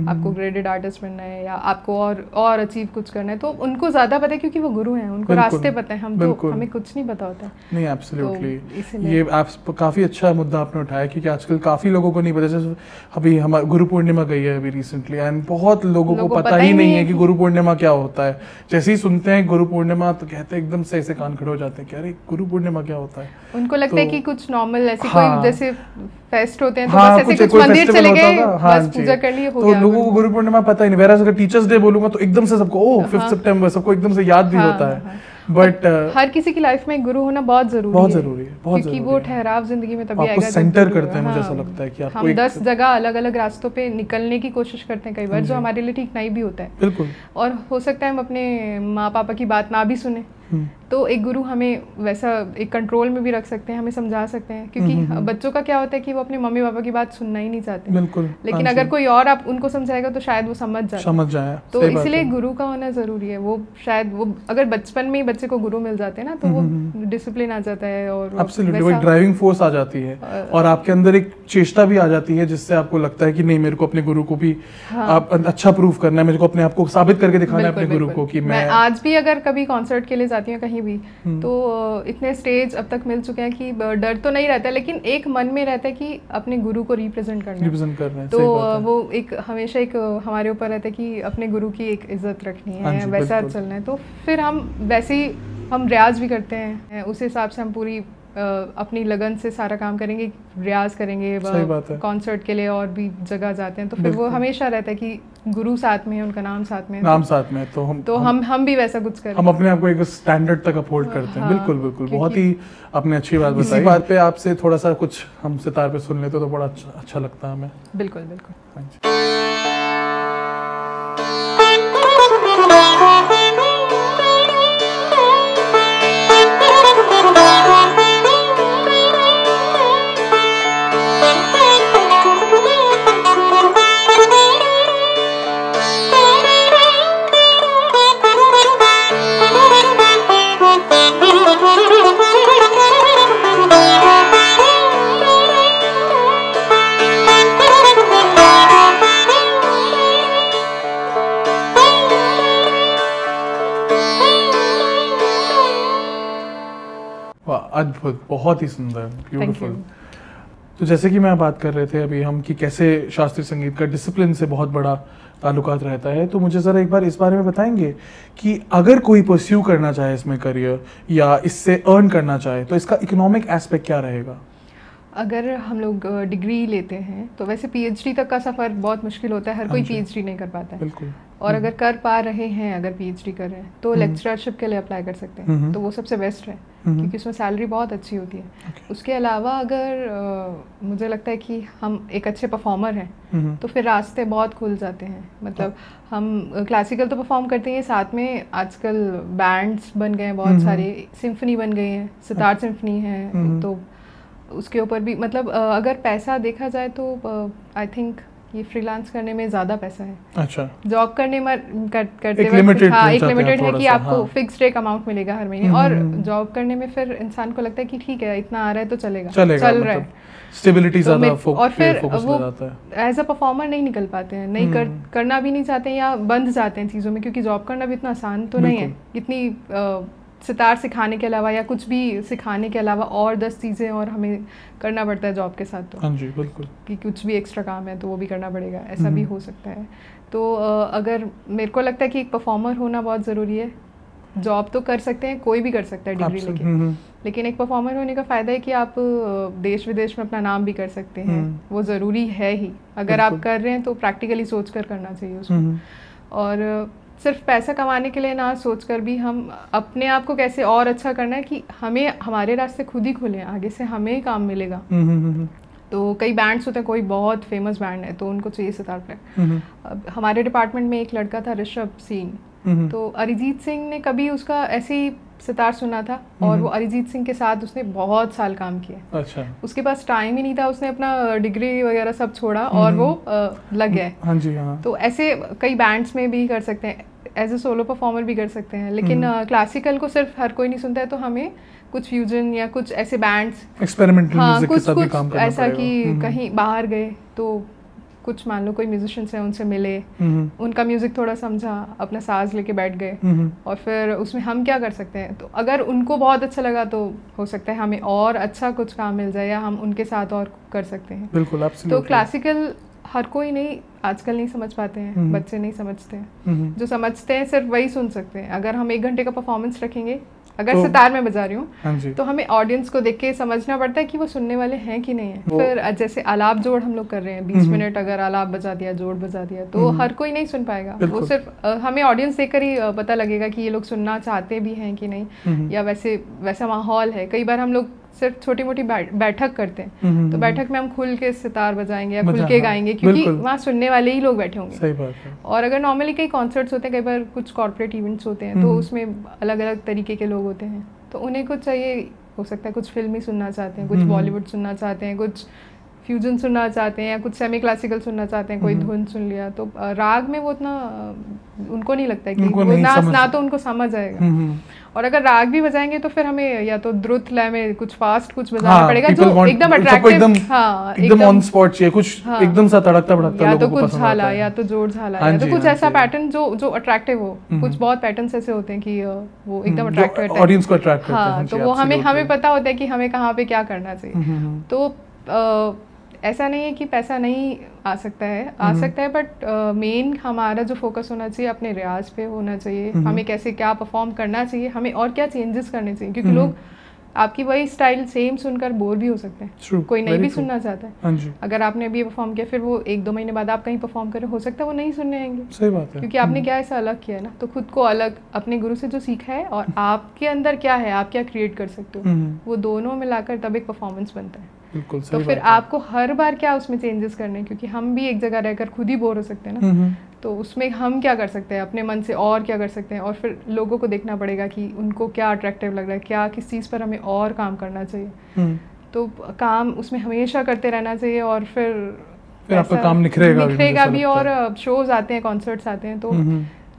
आपको ग्रेडेड आर्टिस्ट बनना है, या आपको और अचीव कुछ करना है। तो उनको ज्यादा पता है क्योंकि वो गुरु हैं, उनको रास्ते पता है। हम तो हमें कुछ नहीं पता होता। नहीं, एब्सोल्युटली, ये आप काफी अच्छा मुद्दा आपने उठाया क्योंकि आजकल काफी लोगों को नहीं पता। जैसे अभी हमारी गुरु पूर्णिमा गई है अभी रिसेंटली, एंड बहुत लोगों को पता ही नहीं है कि गुरु पूर्णिमा क्या होता है। जैसे ही सुनते हैं गुरु पूर्णिमा तो कहते हैं एकदम से ऐसे कान खड़े हो जाते हैं कि अरे गुरु पूर्णिमा क्या होता है। उनको लगता है कि कुछ नॉर्मल ऐसे कोई जैसे फेस्ट होते हैं तो बस ऐसे कुछ मंदिर चले गए, बस पूजा कर ली, हो गया। तो लोगों को गुरु पूर्णिमा पता ही नहीं। वैसे अगर टीचर्स डे बोलूंगा तो एकदम से सबको 5 सितंबर सबको एकदम से याद भी होता है। बट हर किसी की लाइफ में एक गुरु होना बहुत जरूरी है, बहुत क्योंकि वो ठहराव जिंदगी में तभी आएगा सेंटर करते हैं। मुझे ऐसा लगता है कि आपको हम 10 जगह अलग अलग रास्तों पे निकलने की कोशिश करते हैं कई बार, जो हमारे लिए ठीक नहीं भी होता है। बिल्कुल। और हो सकता है हम अपने माँ पापा की बात ना भी सुने, तो एक गुरु हमें वैसा एक कंट्रोल में भी रख सकते हैं, हमें समझा सकते हैं, क्योंकि बच्चों का क्या होता है कि वो अपने मम्मी पापा की बात सुनना ही नहीं चाहते। बिल्कुल। लेकिन अगर कोई और आप उनको समझाएगा तो शायद वो समझ जाए। तो इसलिए गुरु का होना जरूरी है। वो शायद वो अगर बचपन में ही बच्चे को गुरु मिल जाते हैं ना, तो वो डिसिप्लिन आ जाता है और एब्सोल्युटली वो एक ड्राइविंग फोर्स आ जाती है, और आपके अंदर एक चेष्टा भी आ जाती है, जिससे आपको लगता है कि नहीं, मेरे को अपने गुरु को भी आप अच्छा प्रूव करना है, मेरे को अपने आप को साबित करके दिखाना है अपने गुरु को कि मैं आज भी अगर कभी कॉन्सर्ट के लिए जाती हूँ कहीं भी, तो इतने स्टेज अब तक मिल चुके हैं कि डर तो नहीं रहता, लेकिन एक मन में रहता है कि अपने गुरु को रिप्रेजेंट करना है। तो वो एक हमेशा एक हमारे ऊपर रहता है कि अपने गुरु की एक इज्जत रखनी है, वैसा चलना है। तो फिर हम वैसे ही हम रियाज भी करते हैं, उस हिसाब से हम पूरी अपनी लगन से सारा काम करेंगे, रियाज करेंगे कॉन्सर्ट के लिए, और भी जगह जाते हैं। तो फिर वो हमेशा रहता है कि गुरु साथ में है, उनका नाम साथ में है, तो हम भी वैसा कुछ करें। हम अपने आप को एक स्टैंडर्ड तक अपहोल्ड करते हैं। बिल्कुल बिल्कुल, बहुत ही आपने अच्छी बात बताई। इसी बात पे आपसे थोड़ा सा कुछ हम सितार पे सुन लेते तो बड़ा अच्छा लगता है हमें। बिल्कुल बिल्कुल। हाँ जी। अद्भुत, बहुत ही सुंदर, ब्यूटीफुल। तो जैसे कि मैं बात कर रहे थे अभी हम कि कैसे शास्त्रीय संगीत का डिसिप्लिन से बहुत बड़ा ताल्लुकात रहता है, तो मुझे ज़रा एक बार इस बारे में बताएंगे कि अगर कोई परस्यू करना चाहे इसमें करियर या इससे अर्न करना चाहे, तो इसका इकोनॉमिक एस्पेक्ट क्या रहेगा? अगर हम लोग डिग्री लेते हैं तो वैसे पीएचडी तक का सफ़र बहुत मुश्किल होता है, हर कोई पीएचडी नहीं कर पाता है। बिल्कुल। और अगर कर पा रहे हैं, अगर पीएचडी कर रहे हैं, तो लेक्चरशिप के लिए अप्लाई कर सकते हैं, तो वो सबसे बेस्ट है, क्योंकि उसमें सैलरी बहुत अच्छी होती है। उसके अलावा अगर मुझे लगता है कि हम एक अच्छे परफॉर्मर हैं, तो फिर रास्ते बहुत खुल जाते हैं। मतलब हम क्लासिकल तो परफॉर्म करते हैं, साथ में आजकल बैंड्स बन गए हैं बहुत सारे, सिम्फनी बन गई हैं, सितार सिम्फनी है, तो उसके ऊपर भी मतलब अगर पैसा देखा जाए तो आई थिंक ये फ्रीलांस करने में ज़्यादा पैसा है। अच्छा। जॉब करने में करते एक लिमिटेड है कि आपको फिक्स्ड एक अमाउंट मिलेगा हर महीने, और जॉब करने में फिर इंसान को लगता है कि ठीक है, इतना आ रहा है तो चल रहा है, स्टेबिलिटी ज़्यादा और फिर वो एज अ परफॉर्मर नहीं निकल पाते हैं, नहीं करना भी नहीं चाहते हैं, या बंध जाते हैं चीज़ों में, क्योंकि जॉब करना भी इतना आसान तो नहीं है। इतनी सितार सिखाने के अलावा या कुछ भी सिखाने के अलावा और 10 चीज़ें और हमें करना पड़ता है जॉब के साथ। तो हाँ जी, बिल्कुल, कि कुछ भी एक्स्ट्रा काम है तो वो भी करना पड़ेगा, ऐसा भी हो सकता है। तो अगर मेरे को लगता है कि एक परफॉर्मर होना बहुत ज़रूरी है। जॉब तो कर सकते हैं, कोई भी कर सकता है डिग्री लेके, लेकिन एक परफॉर्मर होने का फ़ायदा है कि आप देश विदेश में अपना नाम भी कर सकते हैं, वो ज़रूरी है ही। अगर आप कर रहे हैं तो प्रैक्टिकली सोच कर करना चाहिए उसको, और सिर्फ पैसा कमाने के लिए ना सोचकर भी हम अपने आप को कैसे और अच्छा करना है कि हमें हमारे रास्ते खुद ही खुले, आगे से हमें ही काम मिलेगा। तो कई बैंड्स होते हैं, कोई बहुत फेमस बैंड है तो उनको चाहिए सितार प्लेयर। हमारे डिपार्टमेंट में एक लड़का था ऋषभ सिंह, तो अरिजीत सिंह ने कभी उसका ऐसे ही सितार सुना था, और वो अरिजीत सिंह के साथ उसने बहुत साल काम किया। अच्छा। उसके पास टाइम ही नहीं था, उसने अपना डिग्री वगैरह सब छोड़ा और वो लग गया। हाँ जी, हाँ। तो ऐसे कई बैंड्स में भी कर सकते हैं, एज ए सोलो परफॉर्मर भी कर सकते हैं, लेकिन क्लासिकल को सिर्फ हर कोई नहीं सुनता है, तो हमें कुछ फ्यूजन या कुछ ऐसे बैंड्स, एक्सपेरिमेंटल म्यूजिक के साथ भी काम करना ऐसा कि कहीं बाहर गए तो कुछ मान लो कोई म्यूजिशियंस हैं, उनसे मिले, उनका म्यूजिक थोड़ा समझा, अपना साज लेके बैठ गए, और फिर उसमें हम क्या कर सकते हैं। तो अगर उनको बहुत अच्छा लगा तो हो सकता है हमें और अच्छा कुछ काम मिल जाए, या हम उनके साथ और कर सकते हैं। बिल्कुल, तो क्लासिकल हर कोई नहीं, आजकल नहीं समझ पाते हैं, बच्चे नहीं समझते हैं, जो समझते हैं सिर्फ वही सुन सकते हैं। अगर हम 1 घंटे का परफॉर्मेंस रखेंगे अगर सितार में बजा रही हाँ जी। हूँ तो हमें ऑडियंस को देख के समझना पड़ता है कि वो सुनने वाले हैं कि नहीं है। फिर जैसे आलाप जोड़ हम लोग कर रहे हैं, 20 मिनट अगर आलाप बजा दिया, जोड़ बजा दिया, तो हर कोई नहीं सुन पाएगा। वो सिर्फ हमें ऑडियंस देखकर ही पता लगेगा कि ये लोग सुनना चाहते भी हैं कि नहीं, या वैसा माहौल है। कई बार हम लोग सिर्फ छोटी मोटी बैठक करते हैं, तो बैठक में हम खुल के सितार बजाएंगे या खुल के गाएंगे, क्योंकि वहाँ सुनने वाले ही लोग बैठे होंगे। सही बात है। और अगर नॉर्मली कई कॉन्सर्ट्स होते हैं, कई बार कुछ कॉर्पोरेट इवेंट्स होते हैं, तो उसमें अलग अलग तरीके के लोग होते हैं, तो उन्हें कुछ चाहिए, हो सकता है कुछ फिल्मी सुनना चाहते हैं, कुछ बॉलीवुड सुनना चाहते हैं, कुछ फ्यूजन सुनना चाहते हैं, या कुछ सेमी क्लासिकल सुनना चाहते हैं, कोई धुन सुन लिया। तो राग में वो उतना उनको नहीं लगता है कि वो ना तो उनको समझ आएगा। और अगर राग भी बजाएंगे तो फिर हमें या तो द्रुत लय में कुछ फास्ट कुछ बजाना पड़ेगा, जो एकदम अट्रैक्टिव, एकदम ऑन स्पॉट चाहिए, कुछ एकदम सा तड़कता भड़कता, या तो कुछ झाला, या तो जोड़ झाला, या तो कुछ ऐसा पैटर्न जो अट्रैक्टिव हो। कुछ बहुत पैटर्न्स ऐसे होते हैं कि वो एकदम अट्रैक्टिव है, ऑडियंस को अट्रैक्ट करते हैं। तो वो हमें पता होता है कि हमें कहाँ पे क्या करना चाहिए। तो ऐसा नहीं है कि पैसा नहीं आ सकता है, बट मेन हमारा जो फोकस होना चाहिए अपने रियाज पे होना चाहिए। हमें कैसे क्या परफॉर्म करना चाहिए, हमें और क्या चेंजेस करने चाहिए, क्योंकि लोग आपकी वही स्टाइल सेम सुनकर बोर भी हो सकते हैं। कोई नहीं भी सुनना चाहता है। अगर आपने अभी परफॉर्म किया, फिर वो 1-2 महीने बाद आप कहीं परफॉर्म करें, हो सकता है वो नहीं सुनने आएंगे। सही बात है, क्योंकि आपने क्या ऐसा अलग किया है ना। तो खुद को अलग, अपने गुरु से जो सीखा है और आपके अंदर क्या है, आप क्या क्रिएट कर सकते हो, वो दोनों मिलाकर तब एक परफॉर्मेंस बनता है। तो फिर आपको हर बार क्या उसमें चेंजेस करने हैं, क्योंकि हम भी एक जगह रहकर खुद ही बोर हो सकते हैं ना। तो उसमें हम क्या कर सकते हैं अपने मन से, और क्या कर सकते हैं, और फिर लोगों को देखना पड़ेगा कि उनको क्या अट्रैक्टिव लग रहा है, क्या किस चीज़ पर हमें और काम करना चाहिए। तो काम उसमें हमेशा करते रहना चाहिए, और फिर आपका काम निखरेगा भी। और शोज आते हैं, कॉन्सर्ट्स आते हैं, तो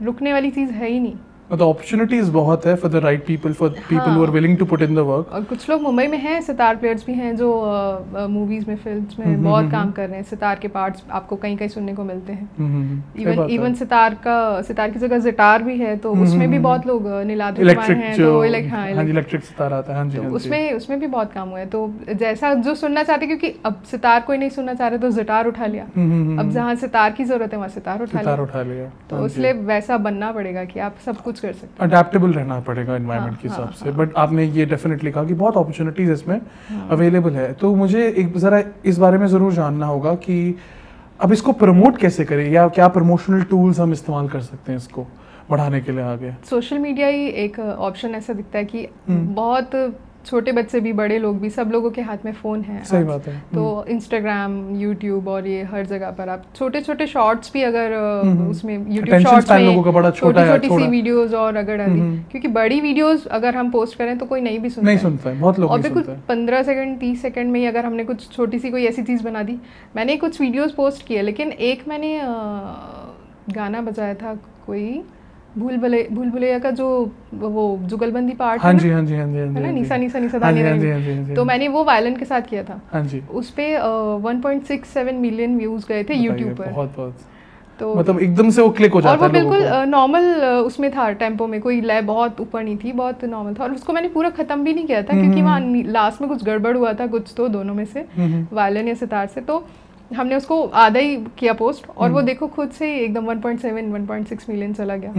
रुकने वाली चीज़ है ही नहीं। तो अपॉर्चुनिटीज बहुत है for the right people, for people who are willing to put in the work. और कुछ लोग मुंबई में हैं, सितार प्लेयर्स भी हैं, जो मूवीज में, फिल्म्स में बहुत काम कर रहे हैं। सितार के पार्ट्स आपको कहीं कहीं सुनने को मिलते हैं। इवन सितार की जगह जिटार भी है, तो उसमें भी बहुत लोग नीलाद्री कुमार हैं, तो इलेक्ट्रिक सितार आता है। तो उसमें भी बहुत काम हुआ है। तो जैसा जो सुनना चाहते, क्योंकि अब सितार कोई नहीं सुनना चाह रहे, तो जिटार उठा लिया। अब जहाँ सितार की जरूरत है वहाँ सितार उठा लिया। तो इसलिए वैसा बनना पड़ेगा कि आप सब कुछ कर सकते हैं। अडेप्टेबल रहना पड़ेगा एनवायरनमेंट के हिसाब से। बट आपने ये डेफिनेटली कहा कि बहुत अपॉर्चुनिटीज इसमें अवेलेबल है। तो मुझे एक ज़रा इस बारे में ज़रूर जानना होगा कि अब इसको प्रमोट कैसे करें, या क्या प्रमोशनल टूल्स हम इस्तेमाल कर सकते हैं इसको बढ़ाने के लिए आगे। सोशल मीडिया ही एक ऑप्शन ऐसा दिखता है कि बहुत छोटे बच्चे भी, बड़े लोग भी, सब लोगों के हाथ में फ़ोन है। सही बात है। तो इंस्टाग्राम, यूट्यूब और ये हर जगह पर आप छोटे छोटे शॉर्ट्स भी, अगर उसमें यूट्यूब शॉर्ट्स में छोटी सी वीडियोस और अगर डाली, क्योंकि बड़ी वीडियोस अगर हम पोस्ट करें तो कोई नहीं भी सुनता है, बहुत लोग और बिल्कुल 15 सेकंड 30 सेकंड में ही अगर हमने कुछ छोटी सी कोई ऐसी चीज़ बना दी। मैंने कुछ वीडियोस पोस्ट किए, लेकिन एक मैंने गाना बजाया था, कोई भूल भुलैया का जो वो जुगलबंदी पार्ट है ना, नीसा दानी, तो मैंने वो वायलिन के साथ किया था। उस पे 1.67 मिलियन व्यूज गए थे यूट्यूब पर। बहुत तो मतलब एकदम से वो क्लिक हो जाता है। और वो बिल्कुल नॉर्मल उसमें था, टेम्पो में, कोई लय बहुत ऊपर नहीं थी, बहुत नॉर्मल था। और उसको मैंने पूरा खत्म भी नहीं किया था, क्योंकि वहाँ लास्ट में कुछ गड़बड़ हुआ था, कुछ तो दोनों में से, वायलिन या सितार से। तो हमने उसको आधा ही किया पोस्ट, और वो देखो खुद से ही एकदम 1.6 मिलियन चला गया।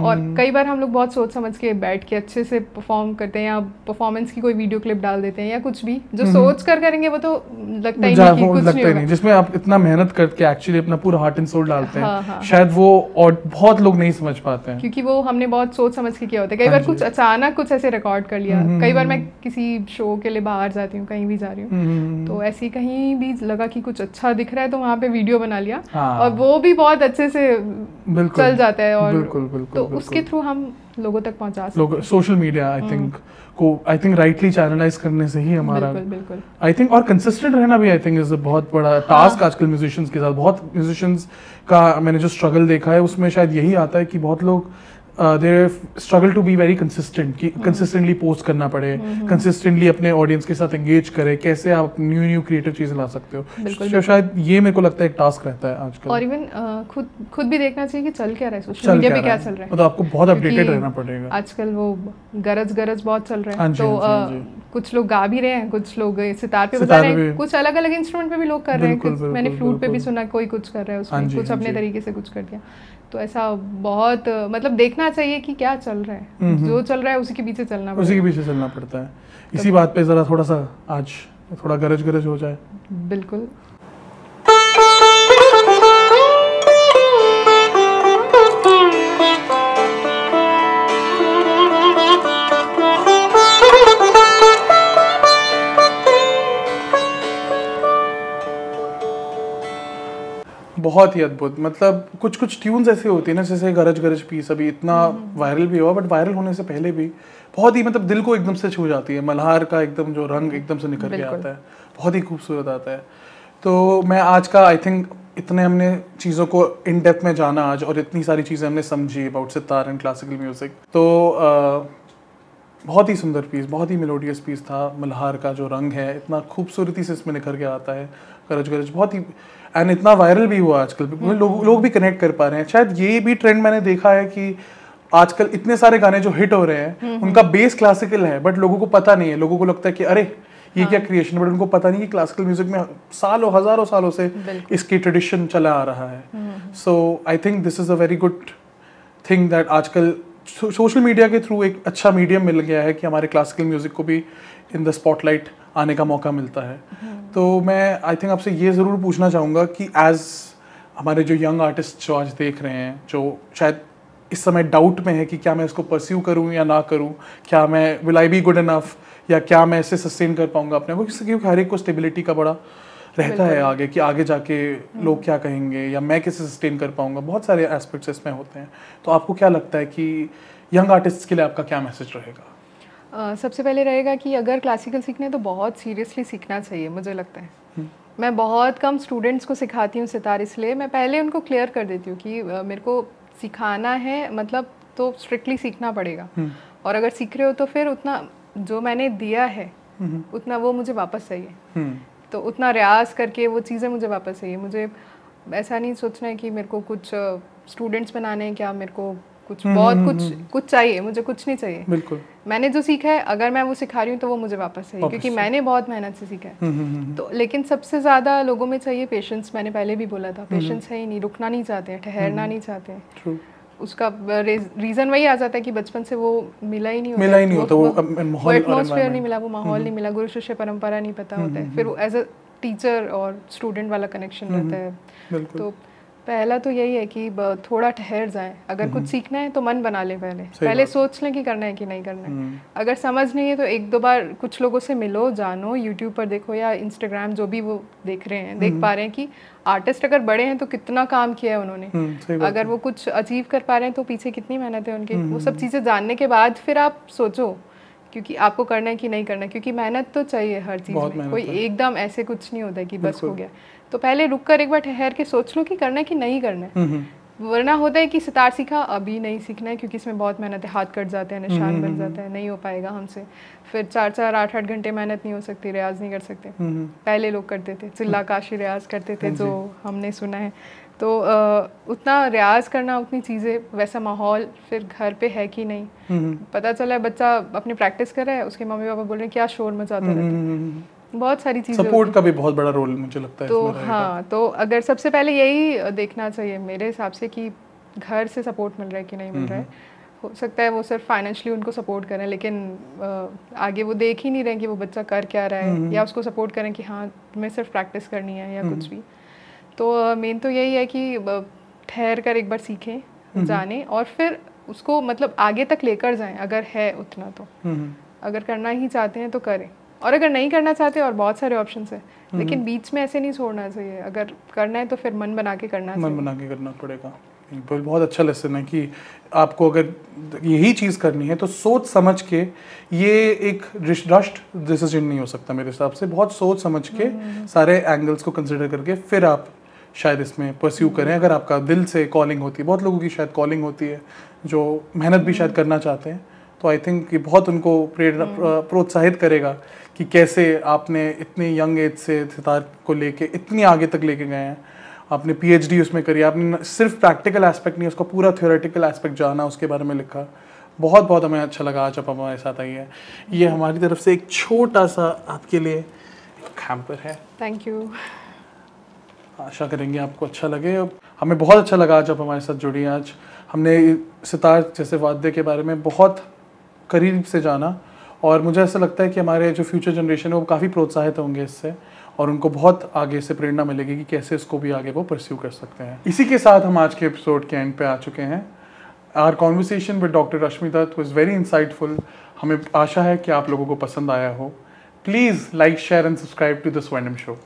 और कई बार हम लोग बहुत सोच समझ के बैठ के अच्छे से परफॉर्म करते हैं, या परफॉर्मेंस की कोई वीडियो क्लिप डाल देते हैं, या कुछ भी जो सोच कर करेंगे, वो तो लगता ही नहीं कि कुछ नहीं होगा। जिसमें आप इतना मेहनत करके एक्चुअली अपना पूरा हार्ट एंड सोल डालते हैं, शायद वो और बहुत लोग नहीं समझ पाते हैं, क्योंकि वो हमने बहुत सोच समझ के किया होता है। कई बार कुछ अचानक कुछ ऐसे रिकॉर्ड कर लिया। कई बार मैं किसी शो के लिए बाहर जाती हूँ, कहीं भी जा रही हूँ, तो ऐसी कहीं भी लगा कि कुछ अच्छा दिख रहा है, तो वहाँ पे वीडियो बना लिया। और वो भी बहुत अच्छे से चल जाता है। और बिल्कुल, तो उसके थ्रू हम लोगों तक पहुँचा सकते हैं। Social media I think rightly channelize करने से ही हमारा, बिल्कुल आई थिंक, और कंसिस्टेंट रहना भी आई थिंक इज अ बहुत बड़ा टास्क आजकल म्यूजिशियंस के साथ। बहुत म्यूजिशियंस का मैंने जो स्ट्रगल देखा है, उसमें शायद यही आता है कि बहुत लोग they struggle to be very consistent, कि कंसिस्टेंटली पोस्ट करना पड़े, कंसिस्टेंटली अपने ऑडियंस के साथ एंगेज करे, कैसे आप न्यू क्रिएटिव चीजें ला सकते हो। शायद ये मेरे को लगता है एक टास्क रहता है आजकल। और इवन खुद भी देखना चाहिए कि चल क्या रहा है, सोशल मीडिया पे क्या चल रहा है। मतलब आपको बहुत अपडेटेड रहना पड़ेगा। आजकल वो गरज बहुत चल रहा है, तो कुछ लोग गा भी रहे हैं, कुछ लोग सितार पे बजा रहे हैं, कुछ अलग अलग इंस्ट्रूमेंट पे भी लोग कर रहे हैं। मैंने फ्लूट पे भी सुना कोई कुछ कर रहा है उसमें, कुछ अपने तरीके से कुछ कर दिया। तो ऐसा बहुत मतलब देखना चाहिए कि क्या चल रहा है, जो चल रहा है उसी के पीछे चलना पड़ता है। उसी के पीछे चलना पड़ता है। इसी बात पे ज़रा थोड़ा सा आज थोड़ा गरज हो जाए। बिल्कुल। बहुत ही अद्भुत, मतलब कुछ कुछ ट्यून्स ऐसे होती है ना, जैसे गरज पीस अभी इतना वायरल भी हुआ, बट वायरल होने से पहले भी बहुत ही मतलब दिल को एकदम से छू जाती है। मल्हार का एकदम जो रंग एकदम से निकल के आता है, बहुत ही खूबसूरत आता है। तो मैं आज का आई थिंक इतने हमने चीज़ों को इन डेप्थ में जाना आज, और इतनी सारी चीज़ें हमने समझी about sitar and classical music. तो बहुत ही सुंदर पीस, बहुत ही मेलोडियस पीस था। मल्हार का जो रंग है इतना खूबसूरती से इसमें निखर के आता है, गरज बहुत ही, एंड इतना वायरल भी हुआ आजकल। लोग भी कनेक्ट कर पा रहे हैं। शायद ये भी ट्रेंड मैंने देखा है कि आजकल इतने सारे गाने जो हिट हो रहे हैं उनका बेस क्लासिकल है, बट लोगों को पता नहीं है। लोगों को लगता है कि अरे ये क्या क्रिएशन, बट उनको पता नहीं कि क्लासिकल म्यूजिक में सालों हजारों सालों से इसकी ट्रेडिशन चला आ रहा है। So I think this is a very good thing that आजकल सोशल मीडिया के थ्रू एक अच्छा मीडियम मिल गया है कि हमारे क्लासिकल म्यूजिक को भी इन द स्पॉटलाइट आने का मौका मिलता है। तो मैं आई थिंक आपसे ये ज़रूर पूछना चाहूँगा कि एज हमारे जो यंग आर्टिस्ट जो आज देख रहे हैं, जो शायद इस समय डाउट में है कि क्या मैं इसको परस्यू करूँ या ना करूँ, क्या मैं will I be good enough, या क्या मैं इससे सस्टेन कर पाऊँगा अपने को, क्योंकि हर एक को स्टेबिलिटी का बड़ा रहता है आगे, कि आगे जाके लोग क्या कहेंगे या मैं कैसे सस्टेन कर पाऊँगा। बहुत सारे एस्पेक्ट्स इसमें होते हैं। तो आपको क्या लगता है कि यंग आर्टिस्ट के लिए आपका क्या मैसेज रहेगा? सबसे पहले रहेगा कि अगर क्लासिकल सीखना है तो बहुत सीरियसली सीखना चाहिए, मुझे लगता है। मैं बहुत कम स्टूडेंट्स को सिखाती हूँ सितार, इसलिए मैं पहले उनको क्लियर कर देती हूँ कि मेरे को सिखाना है, मतलब तो स्ट्रिक्टली सीखना पड़ेगा। और अगर सीख रहे हो तो फिर उतना जो मैंने दिया है उतना वो मुझे वापस चाहिए। तो उतना रियाज करके वो चीज़ें मुझे वापस चाहिए। मुझे ऐसा नहीं सोचना है कि मेरे को कुछ स्टूडेंट्स बनाने हैं, क्या मेरे को कुछ बहुत कुछ चाहिए, मुझे कुछ नहीं चाहिए। बिल्कुल। मैंने जो सीखा है अगर मैं वो सिखा रही हूँ तो वो मुझे वापस चाहिए, क्योंकि मैंने बहुत मेहनत से सीखा है। तो लेकिन सबसे ज़्यादा लोगों में चाहिए पेशेंस। मैंने पहले भी बोला था, पेशेंस है ही नहीं, रुकना नहीं चाहते हैं, ठहरना नहीं चाहते हैं। उसका रीज़न वही आ जाता है कि बचपन से वो मिला ही नहीं होता, वो एटमॉस्फेयर नहीं मिला, वो माहौल नहीं मिला, गुरु शिष्य परंपरा नहीं पता होता है, फिर वो एज अ टीचर और स्टूडेंट वाला कनेक्शन रहता है। तो पहला तो यही है कि थोड़ा ठहर जाएं। अगर कुछ सीखना है तो मन बना ले, पहले सोच लें कि करना है कि नहीं करना है। अगर समझ नहीं है तो एक दो बार कुछ लोगों से मिलो, जानो, यूट्यूब पर देखो या इंस्टाग्राम जो भी वो देख रहे हैं, देख पा रहे हैं कि आर्टिस्ट अगर बड़े हैं तो कितना काम किया है उन्होंने। अगर वो कुछ अचीव कर पा रहे हैं तो पीछे कितनी मेहनत है उनकी। वो सब चीज़ें जानने के बाद फिर आप सोचो क्योंकि आपको करना है कि नहीं करना है, क्योंकि मेहनत तो चाहिए हर चीज़ में। कोई एकदम ऐसे कुछ नहीं होता है कि बस हो गया। तो पहले रुक कर एक बार ठहर के सोच लो कि करना है कि नहीं करना है। वरना होता है कि सितार सीखा अभी नहीं सीखना है क्योंकि इसमें बहुत मेहनत है, हाथ कट जाते हैं, निशान बन जाता है, नहीं हो पाएगा हमसे। फिर 4-4 8-8 घंटे मेहनत नहीं हो सकती, रियाज नहीं कर सकते। पहले लोग करते थे, चिल्ला काशी रियाज करते थे जो हमने सुना है। तो उतना रियाज करना, उतनी चीज़ें, वैसा माहौल फिर घर पे है कि नहीं। पता चला बच्चा अपनी प्रैक्टिस कर रहा है, उसके मम्मी पापा बोल रहे हैं क्या शोर मचाता रहता है। बहुत सारी चीज़ें, सपोर्ट का भी बहुत बड़ा रोल मुझे लगता है तो हाँ, तो अगर सबसे पहले यही देखना चाहिए मेरे हिसाब से कि घर से सपोर्ट मिल रहा है कि नहीं मिल रहा है। हो सकता है वो सिर्फ फाइनेंशियली उनको सपोर्ट करें, लेकिन आगे वो देख ही नहीं रहे कि वो बच्चा कर क्या रहा है, या उसको सपोर्ट करें कि हाँ तुम्हें सिर्फ प्रैक्टिस करनी है या कुछ भी। तो मेन तो यही है कि ठहर कर एक बार सीखें, जानें और फिर उसको मतलब आगे तक लेकर जाएं अगर है उतना। तो अगर करना ही चाहते हैं तो करें, और अगर नहीं करना चाहते और बहुत सारे ऑप्शंस हैं, लेकिन बीच में ऐसे नहीं छोड़ना चाहिए। अगर करना है तो फिर मन बना के करना चाहिए, मन बना के करना पड़ेगा। बहुत अच्छा लेसन है कि आपको अगर यही चीज़ करनी है तो सोच समझ के, ये एक रश्ड डिसीजन नहीं हो सकता मेरे हिसाब से। बहुत सोच समझ के सारे एंगल्स को कंसिडर करके फिर आप शायद इसमें परस्यू करें, अगर आपका दिल से कॉलिंग होती है। बहुत लोगों की शायद कॉलिंग होती है जो मेहनत भी शायद करना चाहते हैं, तो आई थिंक कि बहुत उनको प्रेरणा प्रोत्साहित करेगा कि कैसे आपने इतनी यंग एज से सितार को लेके इतनी आगे तक लेके गए हैं। आपने पीएचडी उसमें करी, आपने सिर्फ प्रैक्टिकल एस्पेक्ट नहीं, उसका पूरा थ्योरेटिकल एस्पेक्ट जाना, उसके बारे में लिखा। बहुत बहुत हमें अच्छा लगा आज आप हमारे साथ आई है। ये हमारी तरफ से एक छोटा सा आपके लिए हैम्पर है। Thank you. आशा करेंगे आपको अच्छा लगे। हमें बहुत अच्छा लगा जब हमारे साथ जुड़ी। आज हमने सितार जैसे वाद्य के बारे में बहुत करीब से जाना और मुझे ऐसा लगता है कि हमारे जो फ्यूचर जनरेशन है वो काफ़ी प्रोत्साहित होंगे इससे और उनको बहुत आगे से प्रेरणा मिलेगी कि कैसे इसको भी आगे वो परस्यू कर सकते हैं। इसी के साथ हम आज के एपिसोड के एंड पे आ चुके हैं। Our conversation with doctor Rashmi Dutt was very insightful. हमें आशा है कि आप लोगों को पसंद आया हो। Please like, share and subscribe to the Swarnim show.